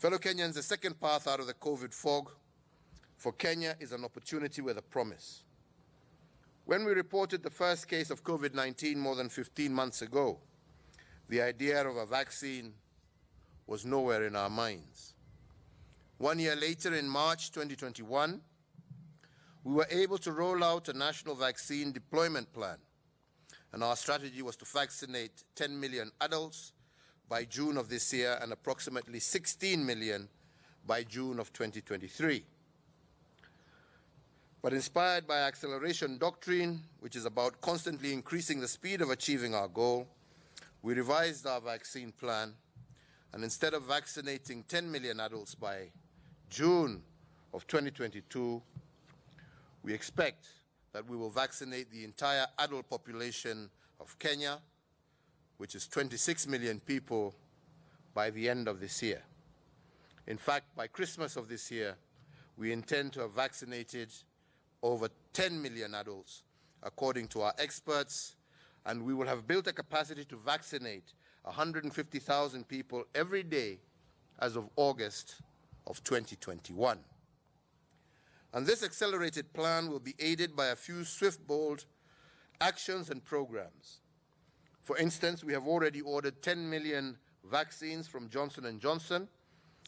Fellow Kenyans, the second path out of the COVID fog for Kenya is an opportunity with a promise. When we reported the first case of COVID-19 more than 15 months ago, the idea of a vaccine was nowhere in our minds. 1 year later, in March 2021, we were able to roll out a national vaccine deployment plan, and our strategy was to vaccinate 10 million adults by June of this year and approximately 16 million by June of 2023. But inspired by acceleration doctrine, which is about constantly increasing the speed of achieving our goal, we revised our vaccine plan, and instead of vaccinating 10 million adults by June of 2022, we expect that we will vaccinate the entire adult population of Kenya, which is 26 million people, by the end of this year. In fact, by Christmas of this year, we intend to have vaccinated over 10 million adults, according to our experts, and we will have built a capacity to vaccinate 150,000 people every day as of August of 2021. And this accelerated plan will be aided by a few swift, bold actions and programs. For instance, we have already ordered 10 million vaccines from Johnson & Johnson,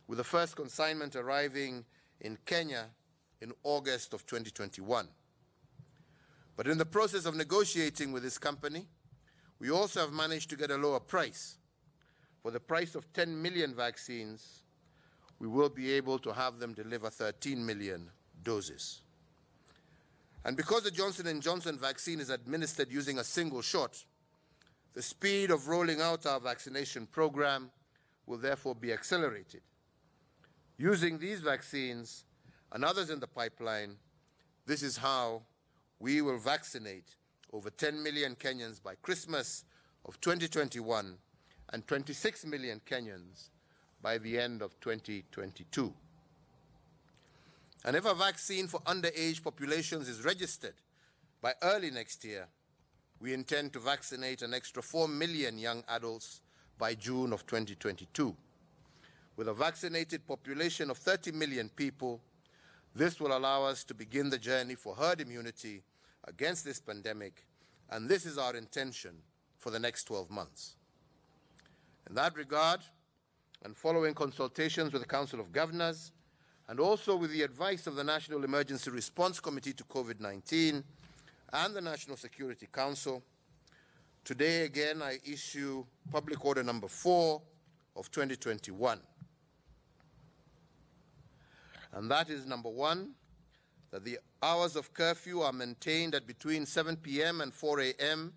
with the first consignment arriving in Kenya in August of 2021. But in the process of negotiating with this company, we also have managed to get a lower price. For the price of 10 million vaccines, we will be able to have them deliver 13 million doses. And because the Johnson & Johnson vaccine is administered using a single shot, the speed of rolling out our vaccination program will therefore be accelerated. Using these vaccines and others in the pipeline, this is how we will vaccinate over 10 million Kenyans by Christmas of 2021 and 26 million Kenyans by the end of 2022. And if a vaccine for underage populations is registered by early next year, we intend to vaccinate an extra 4 million young adults by June of 2022. With a vaccinated population of 30 million people, this will allow us to begin the journey for herd immunity against this pandemic, and this is our intention for the next 12 months. In that regard, and following consultations with the Council of Governors, and also with the advice of the National Emergency Response Committee to COVID-19 and the National Security Council, today again I issue Public Order number 4 of 2021. And that is, number 1, that the hours of curfew are maintained at between 7 p.m. and 4 a.m.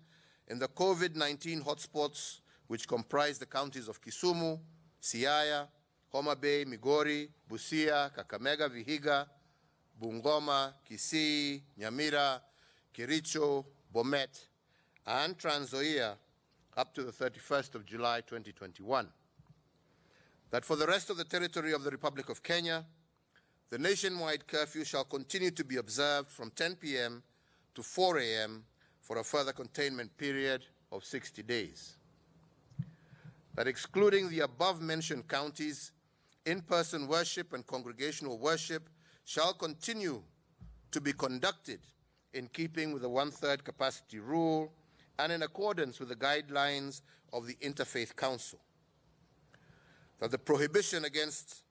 in the COVID-19 hotspots, which comprise the counties of Kisumu, Siaya, Homa Bay, Migori, Busia, Kakamega, Vihiga, Bungoma, Kisii, Nyamira, Kericho, Bomet, and Trans Nzoia up to the 31st of July 2021. That for the rest of the territory of the Republic of Kenya, the nationwide curfew shall continue to be observed from 10 p.m. to 4 a.m. for a further containment period of 60 days. That excluding the above-mentioned counties, in-person worship and congregational worship shall continue to be conducted in keeping with the one-third capacity rule and in accordance with the guidelines of the Interfaith Council. That the prohibition against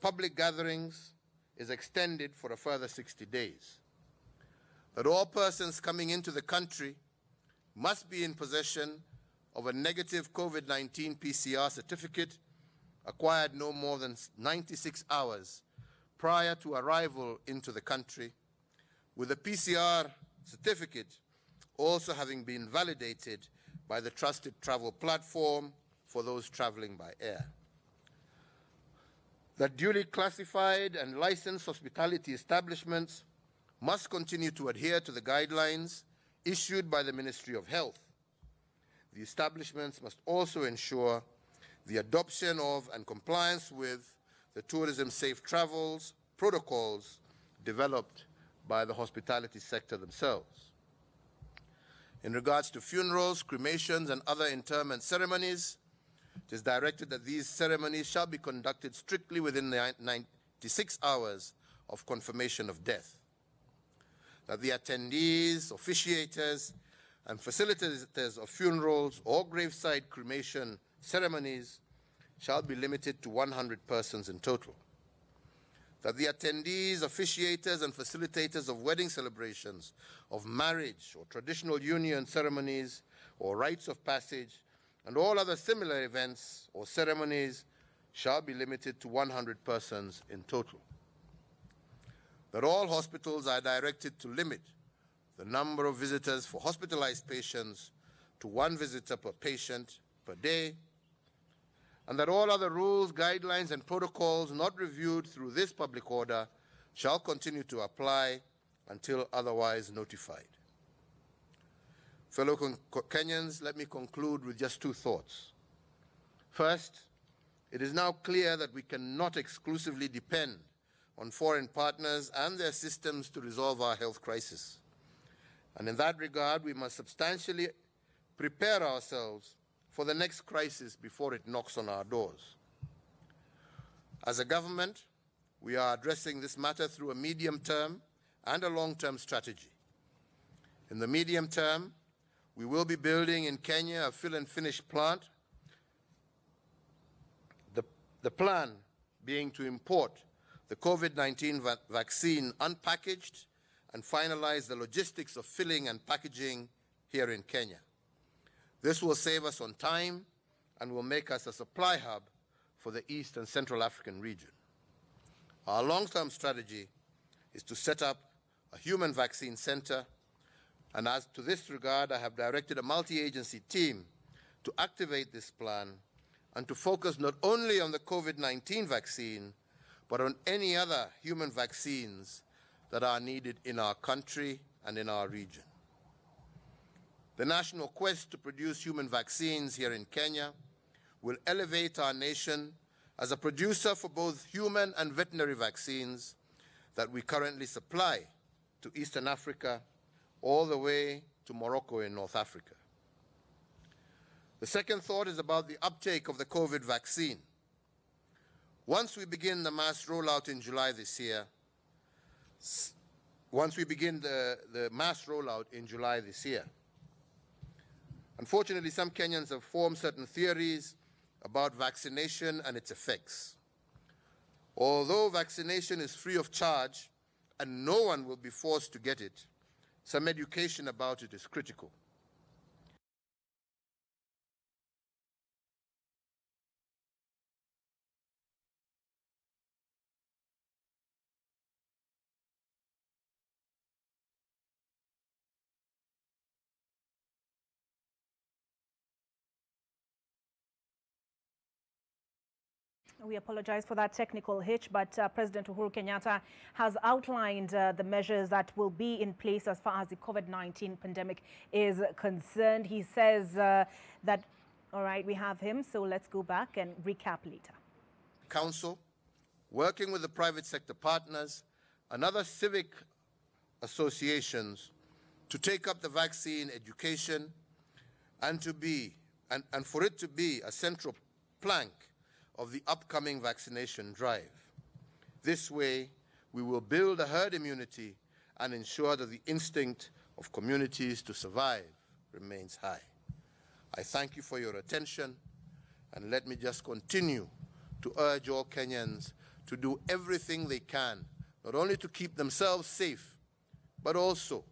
public gatherings is extended for a further 60 days. That all persons coming into the country must be in possession of a negative COVID-19 PCR certificate acquired no more than 96 hours prior to arrival into the country, with the PCR certificate also having been validated by the trusted travel platform for those traveling by air. That duly classified and licensed hospitality establishments must continue to adhere to the guidelines issued by the Ministry of Health. The establishments must also ensure the adoption of and compliance with the tourism safe travels protocols developed by the hospitality sector themselves. In regards to funerals, cremations, and other interment ceremonies, It is directed that these ceremonies shall be conducted strictly within the 96 hours of confirmation of death. That the attendees, officiators, and facilitators of funerals or graveside cremation ceremonies shall be limited to 100 persons in total. That the attendees, officiators, and facilitators of wedding celebrations, of marriage or traditional union ceremonies or rites of passage, and all other similar events or ceremonies shall be limited to 100 persons in total. That all hospitals are directed to limit the number of visitors for hospitalized patients to 1 visitor per patient per day, and that all other rules, guidelines, and protocols not reviewed through this public order shall continue to apply until otherwise notified. Fellow Kenyans, let me conclude with just 2 thoughts. First, it is now clear that we cannot exclusively depend on foreign partners and their systems to resolve our health crisis. And in that regard, we must substantially prepare ourselves for the next crisis before it knocks on our doors. As a government, we are addressing this matter through a medium-term and a long-term strategy. In the medium term, we will be building in Kenya a fill and finish plant. The plan being to import the COVID-19 vaccine unpackaged and finalize the logistics of filling and packaging here in Kenya. This will save us on time and will make us a supply hub for the East and Central African region. Our long-term strategy is to set up a human vaccine center, and as to this regard, I have directed a multi-agency team to activate this plan and to focus not only on the COVID-19 vaccine, but on any other human vaccines that are needed in our country and in our region. The national quest to produce human vaccines here in Kenya will elevate our nation as a producer for both human and veterinary vaccines that we currently supply to Eastern Africa all the way to Morocco in North Africa. The second thought is about the uptake of the COVID vaccine. Once we begin the mass rollout in July this year, unfortunately, some Kenyans have formed certain theories about vaccination and its effects. Although vaccination is free of charge and no one will be forced to get it, some education about it is critical. We apologize for that technical hitch, but President Uhuru Kenyatta has outlined the measures that will be in place as far as the COVID-19 pandemic is concerned. He says that, all right, we have him, so let's go back and recap later. Council, working with the private sector partners and other civic associations to take up the vaccine education and for it to be a central plank of the upcoming vaccination drive. This way, we will build a herd immunity and ensure that the instinct of communities to survive remains high. I thank you for your attention, and let me just continue to urge all Kenyans to do everything they can, not only to keep themselves safe, but also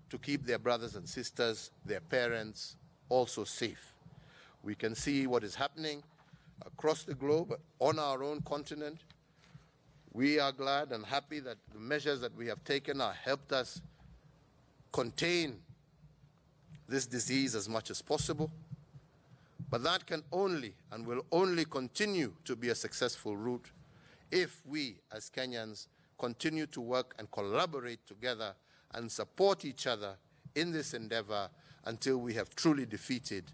to keep their brothers and sisters, their parents, also safe. We can see what is happening across the globe, on our own continent. We are glad and happy that the measures that we have taken have helped us contain this disease as much as possible. But that can only and will only continue to be a successful route if we, as Kenyans, continue to work and collaborate together and support each other in this endeavor until we have truly defeated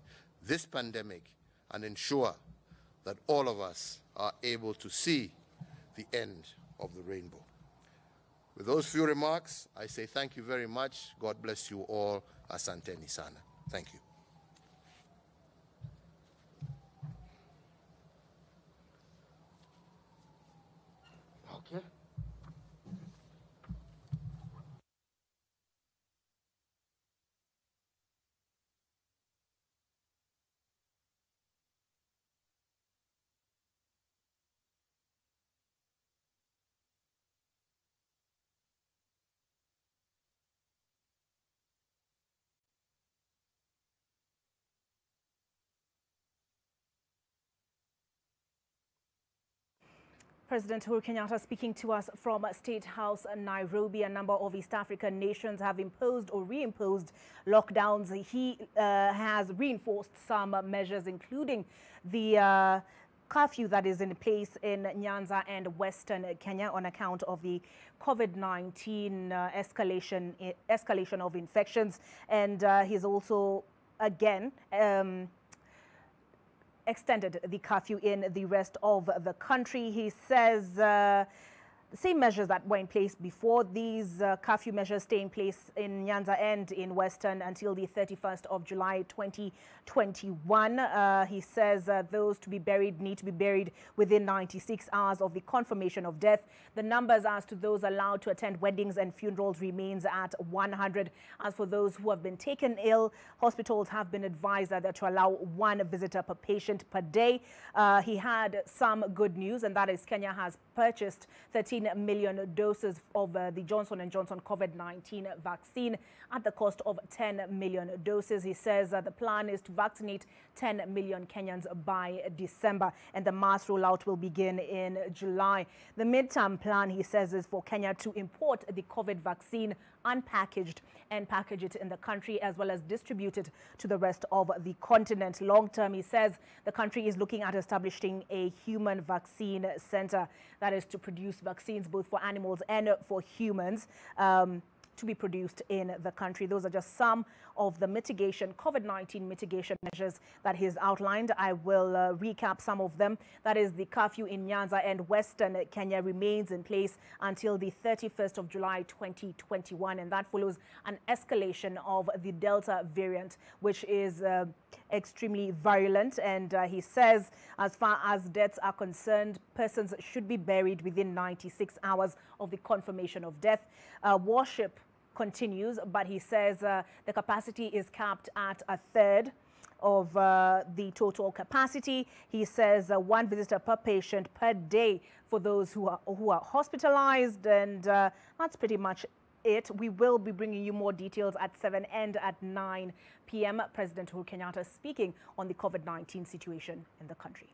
this pandemic and ensure that all of us are able to see the end of the rainbow. With those few remarks, I say thank you very much. God bless you all. Asanteni sana. Thank you. President Uhuru Kenyatta speaking to us from State House Nairobi. A number of East African nations have imposed or reimposed lockdowns. He has reinforced some measures, including the curfew that is in place in Nyanza and Western Kenya on account of the COVID-19 escalation of infections. And he's also, again, extended the curfew in the rest of the country. He says the same measures that were in place before these curfew measures stay in place in Nyanza and in Western until the 31st of July 2021. He says those to be buried need to be buried within 96 hours of the confirmation of death. The numbers as to those allowed to attend weddings and funerals remains at 100. As for those who have been taken ill, hospitals have been advised that they're to allow one visitor per patient per day. He had some good news, and that is Kenya has purchased 13 million doses of the Johnson & Johnson COVID-19 vaccine at the cost of 10 million doses. He says the plan is to vaccinate 10 million Kenyans by December, and the mass rollout will begin in July. The midterm plan, he says, is for Kenya to import the COVID vaccine unpackaged and package it in the country, as well as distribute it to the rest of the continent. Long term, he says the country is looking at establishing a human vaccine center, that is to produce vaccines both for animals and for humans, to be produced in the country. Those are just some of the COVID-19 mitigation measures that he's outlined. I will recap some of them. That is, the curfew in Nyanza and Western Kenya remains in place until the 31st of July 2021, and that follows an escalation of the Delta variant, which is extremely virulent. And he says, as far as deaths are concerned, persons should be buried within 96 hours of the confirmation of death. Worship continues, but he says the capacity is capped at a third of the total capacity. He says one visitor per patient per day for those who are hospitalized, and that's pretty much it. We will be bringing you more details at 7 and at 9 p.m. President Uhuru Kenyatta speaking on the COVID-19 situation in the country.